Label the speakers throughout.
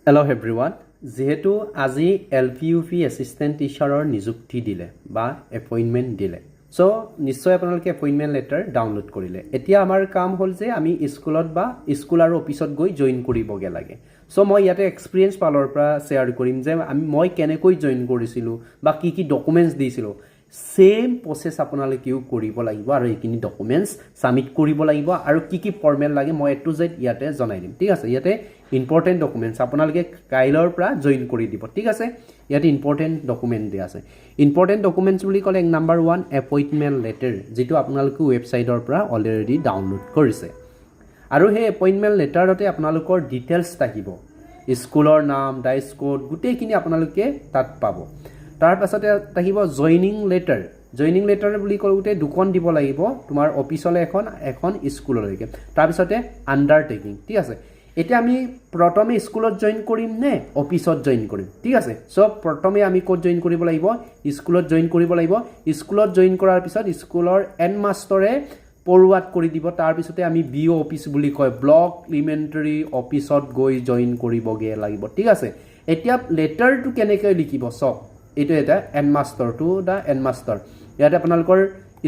Speaker 1: Hello everyone. যেহেতু আজি LPUP assistant টিচাৰৰ নিযুক্তি দিলে বা এপইন্টমেন্ট দিলে সো নিশ্চয় আপোনালোকে এপইন্টমেন্ট লেটাৰ ডাউনলোড কৰিলে এতিয়া আমাৰ কাম হ'ল যে আমি স্কুলত বা স্কুল আৰু অফিসত গৈ জয়েন কৰিবগে লাগে সো মই ইয়াতে এক্সপেৰিয়েন্স পালৰ পৰা শেয়াৰ কৰিম যে মই কেনেকৈ জয়েন কৰিছিলো বা কি ডকুমেন্টস দিছিলো সেম প্ৰসেস আপোনালোকেও কৰিব লাগিব আৰু এইখিনি ডকুমেন্টস সাবমিট কৰিব লাগিব আৰু কি ফৰ্মেট লাগে মই এ টু জেড ইয়াতে জনাই দিম ঠিক আছে ইয়াতে ইম্পৰ্টেন্ট ডকুমেন্টস আপোনালোকে কাইলৰ পৰা জয়েন কৰি দিব ঠিক আছে ইয়াতে ইম্পৰ্টেন্ট ডকুমেন্ট দিয়া আছে ইম্পৰ্টেন্ট ডকুমেন্টস বুলি ক'লে নাম্বাৰ 1 এপইন্টমেন্ট লেটাৰ যেটো আপোনালোকে ৱেবসাইটৰ পৰা অলৰেডি ডাউনলোড কৰিছে আৰু হে এপইন্টমেন্ট লেটাৰতে আপোনালোকৰ ডিটেইলছ থাকিব স্কুলৰ নাম ডাইস কোড গুটেইখিনি আপোনালোকে তাত পাব তাৰ পাছতে থাকিব জয়নিং লেটাৰ বুলি কওঁতে দুখন দিব লাগিব তোমাৰ অফিচলে এখন স্কুললৈকে তাৰ পিছতে আন্ডাৰটেকিং ঠিক আছে এতিয়া আমি প্ৰথমে স্কুলত জয়েন কৰিম নে অফিসত জয়েন কৰিম ঠিক আছে সো প্ৰথমে আমি কোড জয়েন কৰিব লাগিব স্কুলত জয়েন কৰিব লাগিব স্কুলত জয়েন কৰাৰ পিছত স্কুলৰ এন মাষ্টৰে ফৰৱাৰ্ড কৰি দিব তাৰ পিছতে আমি বিও অফিস বুলি কয় ব্লক এলিমেন্টাৰী অফিসত গৈ জয়েন কৰিবগে লাগিব ঠিক আছে এতিয়া লেটাৰটো কেনেকৈ লিখিব সব এটো এটা N master to the N master ইয়াতে আপোনালোকৰ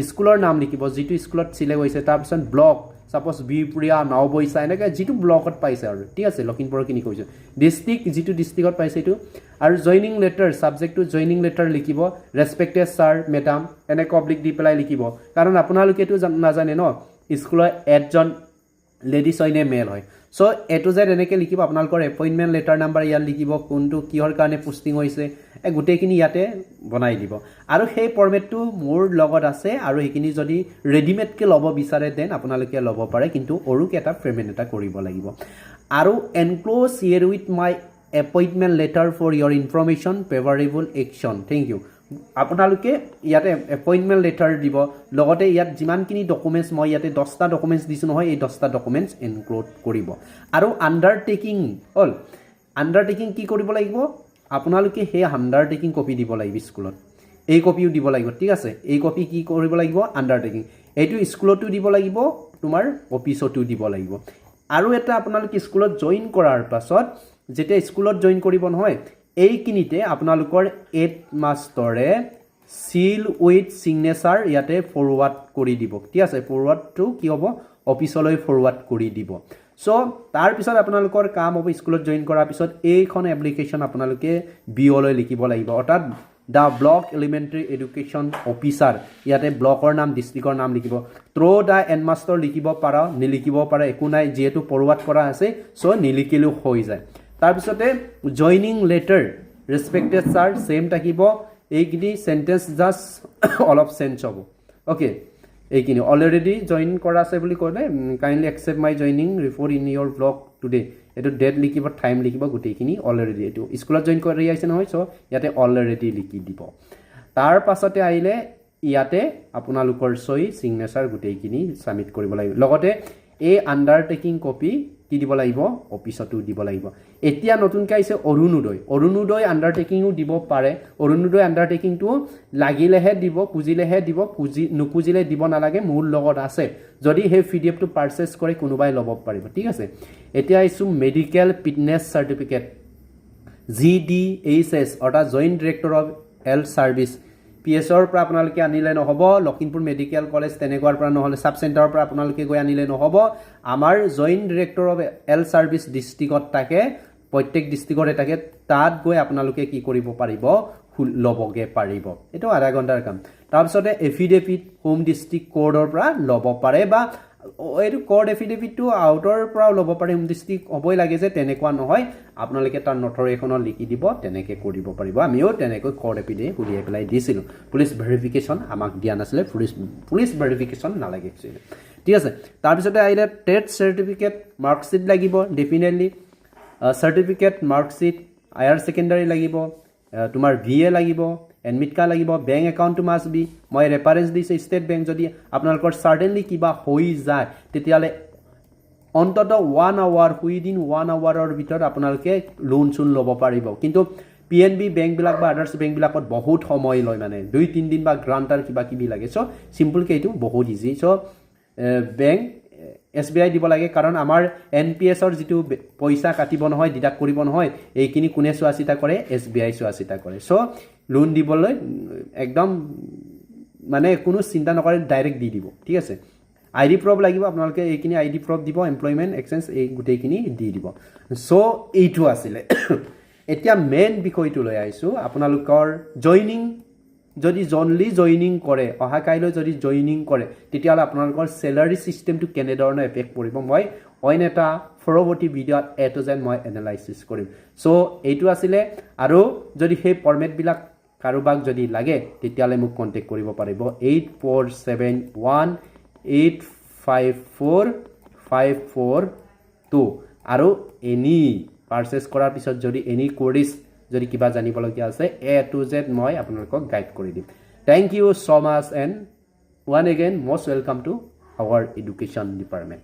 Speaker 1: স্কুলৰ নাম লিখিব যেটো স্কুলত সিলে গৈছে তাৰ পিছত ব্লক সাপোজ বিপুৰিয়া নাওবৈছা এনেকৈ যেটো ব্লকত পাইছে আৰু ঠিক আছে লখিমপুৰৰ কিনি কৈছো ডিস্ট্ৰিক্ট যেটো ডিস্ট্ৰিক্টত পাইছে এটো আৰু জয়নিং লেটাৰ সাবজেক্টটো জয়নিং লেটাৰ লিখিব ৰেসপেক্টেড স্যাৰ মেডাম এনে কবলিক দি পেলাই লিখিব কাৰণ আপোনালোকেটো নাজানে ন স্কুলৰ এডজন লেডিজ হয় নে মেল হয় সো এটো যে এনেকৈ লিখিব আপোনালোকৰ এপইন্টমেন্ট লেটাৰ নাম্বাৰ ইয়াত লিখিব কোনটো কিহৰ কাৰণে পোষ্টিং হৈছে গুটেইখিনি ইয়াতে বনাই দিব আৰু সেই ফৰমেটটো মোৰ লগত আছে আৰু এইখিনি যদি ৰেডিমেড কে লব বিচাৰে দেন আপোনালোকে লব পাৰে কিন্তু অৰুক এটা পেমেন্ট এটা কৰিব লাগিব আৰু enclose here with my appointment letter for your information favourable action thank you আপোনালোকে ইয়াতে এপইন্টমেন্ট লেটাৰ দিব লগতে ইয়াত যিমানখিনি ডকুমেন্টস মই ইয়াতে 10টা ডকুমেন্টস দিছো নহয় এই 10টা ডকুমেন্টস ইনক্লুড কৰিব আৰু আন্ডাৰটেকিং হল আন্ডাৰটেকিং কি কৰিব লাগিব আপোনালোকে হে আন্ডাৰটেকিং কপি দিব লাগিব স্কুলত এই কপিও দিব লাগিব ঠিক আছে এই কপি কি কৰিব লাগিব আন্ডাৰটেকিং এইটো স্কুলতো দিব লাগিব তোমাৰ অফিসতো দিব লাগিব আৰু এটা আপোনালোকে স্কুলত জয়েন কৰাৰ পাছত যেতে স্কুলত জয়েন কৰিব নহয় এইকিনিতে আপোনালোকৰ এড মাষ্টৰে সিল উইথ সিগনেচাৰ ইয়াতে ফৰৱাৰ্ড কৰি দিব ঠিক আছে ফৰৱাৰ্ডটো কি হ'ব অফিসলৈ ফৰৱাৰ্ড কৰি দিব সো তাৰ পিছত আপোনালোকৰ কাম হ'ব স্কুলত জয়েন কৰাৰ পিছত এইখন এপ্লিকেশন আপোনালোকে বিঅলৈ লিখিব লাগিব অৰ্থাৎ দা ব্লক এলিমেন্টাৰী এডুকেশন অফিসাৰ ইয়াতে ব্লকৰ নাম ডিস্ট্ৰিক্টৰ নাম লিখিব থ্ৰু দা এন মাষ্টৰ লিখিব পাৰা নিলিখিব পাৰা একো নাই যেহেতু ফৰৱাৰ্ড কৰা আছে সো নিলিখিলেও হৈ যায় তাৰ পিছতে জয়নিং লেটাৰ ৰেসপেক্টেড স্যাৰ সেম থাকিব এইখিনি সেন্টেন্স জাস্ট অলপ চেঞ্জ হ'ব ওকে এইখিনি অলৰেডি জয়েন কৰা আছে বুলি ক'লে kindly accept my joining report in your block today এটো ডেট লিখিব টাইম লিখিব গুটেইখিনি অলৰেডি এটো স্কুলত জয়েন কৰি আছে নহয় সো ইয়াতে অলৰেডি লিখি দিব তাৰ পাছতে আইলে ইয়াতে আপোনালোকৰ সই সিগনেচাৰ গুটেইখিনি সাবমিট কৰিব লাগিব লগতে এই আন্ডাৰটেকিং কপি কি দিব লাগিব অফিসতো দিব লাগিব এতিয়া নতুনকৈ আছে অৰুণোদয় আন্ডাৰটেকিংও দিব পাৰে অৰুণোদয় আন্ডাৰটেকিংটো লাগিলেহে দিব খুজিলেহে দিব নুখুজিলে দিব নালাগে মোৰ লগত আছে যদি হে পিডিএফটো পাৰচেজ কৰে কোনোবাই ল'ব পাৰিব ঠিক আছে এতিয়া আইছো মেডিকেল ফিটনেছ সাৰ্টিফিকেট GDHS অৰ্থাৎ joint director of health service পিএছৰ পৰা আপোনালোকে আনিলে নহব লখিমপুৰ মেডিকেল কলেজ তেনেকুৱাৰ পৰা নহলে সাব চেণ্টাৰৰ পৰা আপোনালোকে গৈ আনিলে নহব আমাৰ joint director of health service ডিস্ট্ৰিক্টত থাকে প্ৰত্যেক ডিস্ট্ৰিক্টৰে থাকে তাত গৈ আপোনালোকে কি কৰিব পাৰিব লবগে পাৰিব এটো আধা ঘণ্টাৰ কাম তাৰ পিছতে এফিডেভিট হোম ডিস্ট্ৰিক্ট কোডৰ পৰা লব পাৰে বা এইটো কোড এফিডেভিটটো আউটৰ পৰা লব পাৰে হোম ডিস্ট্ৰিক্ট হ'বই লাগে যে তেনেকুৱা নহয় আপোনালোকে তাৰ নথৰ এখনত লিখি দিব তেনেকে কৰিব পাৰিব আমিও তেনেকৈ কোড এফিডেভিট উলিয়াই পেলাই দিছিলো পুলিশ ভেৰিফিকেশন আমাক দিয়া নাছিলে পুলিশ ভেৰিফিকেশন নালাগে ঠিক আছে তাৰ পিছতে আইলে টেট সাৰ্টিফিকেট মাৰ্কশিট লাগিব definitely certificate marksheet higher secondary লাগিব তোমাৰ VA লাগিব এডমিট কাৰ্ড লাগিব বেংক একাউণ্টটো মাষ্ট বি মই ৰেফাৰেন্স দিছে ষ্টেট বেংক যদি আপোনালোকৰ সাডেনলি কিবা হৈ যায় তেতিয়ালে অন্তত 1 আৱাৰ উইদিন 1 আৱাৰৰ ভিতৰত আপোনালোকে লোন চুন ল'ব পাৰিব কিন্তু PNB বেংক বিলাক বা আদাৰ্স বেংক বিলাকত বহুত সময় লয় মানে 2-3 দিন বা গ্ৰান্টাৰ কিবা কিবি লাগে সো সিম্পল কে এটো বহুত ইজি সো বেংক SBI দিব লাগে কাৰণ আমাৰ NPSৰ যিটো পইচা কাটিব নহয় ডিডাক্ট কৰিব নহয় এইখিনি কোনে চোৱা চিতা কৰে SBI চোৱা চিতা কৰে সো লোন দিবলৈ একদম মানে কোনো চিন্তা নকৰে ডাইৰেক্ট দি দিব ঠিক আছে ID proof লাগিব আপোনালোকে এইখিনি ID proof দিব এমপ্লয়মেন্ট এক্সচেঞ্জ এই গুটেইখিনি দি দিব সো এইটো আছিল এতিয়া মেইন বিষয়টো লৈ আইছো আপোনালোকৰ জয়নিং যদি জনলি জয়নিং কৰে অহা কাইলৈ যদি জয়নিং কৰে তেতিয়ালে আপোনালোকৰ স্যালাৰি সিস্টেমটো কেনে ধৰণৰ এফেক্ট পৰিব মই অইন এটা পৰৱৰ্তী ভিডিঅত এটো যেন মই এনালাইসিস কৰিম সো এইটো আছিল আৰু যদি সেই ফৰমেট বিলাক কাৰোবাক যদি লাগে তেতিয়ালে মোক কন্টাক্ট কৰিব পাৰিব 8471854542 আৰু এনি পাৰচেজ কৰাৰ পিছত যদি এনি কোৰিজ যদি কিবা জানিবলগীয়া আছে A to Z মই আপোনালোকক গাইড কৰি দিম thank you so much and once again most welcome to our education department